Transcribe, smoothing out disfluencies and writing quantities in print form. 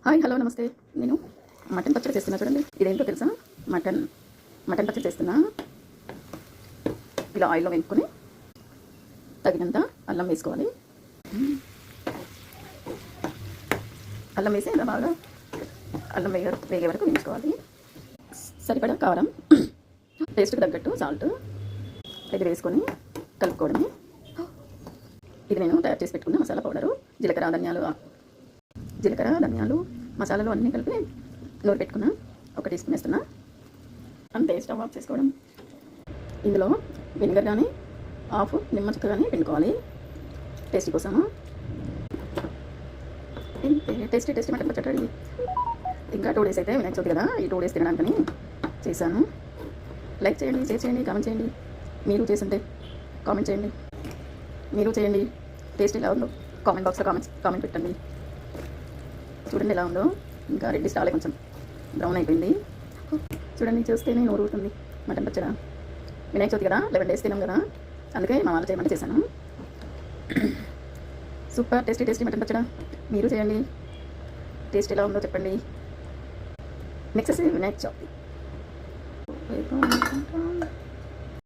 Hi hello నమస్తే. నేను mutton పచ్చడి చేస్తున్నా. చూడండి, ఇదేంటో తెలుసా? మటన్ పచ్చడి చేస్తున్నా. ఇలా ఆయిల్లో వేసుకొని తగినంత అల్లం వేసుకోవాలి. అల్లం వేసి ఇలా బాగా అల్లం వేగే వరకు వేయించుకోవాలి. సరిపడా కారం, టేస్ట్కి తగ్గట్టు సాల్ట్ ఇది వేసుకొని కలుపుకోవడమే. ఇది నేను తయారు చేసి పెట్టుకున్న మసాలా పౌడరు. జీలకర్ర ధనియాలు మసాలాలు అన్నీ కలిపి నూరు పెట్టుకున్నా. 1 టీ స్పూన్ వేస్తున్నా. అంతే, స్టవ్ ఆఫ్ చేసుకోవడం. ఇందులో వెనిగర్ కానీ హాఫ్ నిమ్మ చుక్క కానీ పిండుకోవాలి టేస్ట్ కోసము. టేస్టీ మటన్ పచ్చడి. ఇంకా 2 డేస్ అయితే వినాయక చవితి కదా, ఈ 2 డేస్ తినడానికని చేశాను. లైక్ చేయండి, షేర్ చేయండి, కామెంట్ చేయండి. మీరు చేస్తుంటే కామెంట్ చేయండి. మీరు చేయండి. టేస్ట్ ఎలా ఉందో కామెంట్ బాక్స్లో కామెంట్ పెట్టండి. చూడండి ఎలా ఉందో. ఇంకా రెడ్డి స్టాలే కొంచెం బ్రౌన్ అయిపోయింది. చూడండి, చూస్తేనే నోరు ఊరుతుంది. మటన్ పచ్చడి వినాయక చవితి కదా, 11 డేస్ తినాం కదా, అందుకే మా వాళ్ళు చేయమని చేశాను. సూపర్ టేస్టీ మటన్ పచ్చడి. మీరు చేయండి. టేస్ట్ ఎలా ఉందో చెప్పండి. నెక్స్ట్ వినాయక చవితి.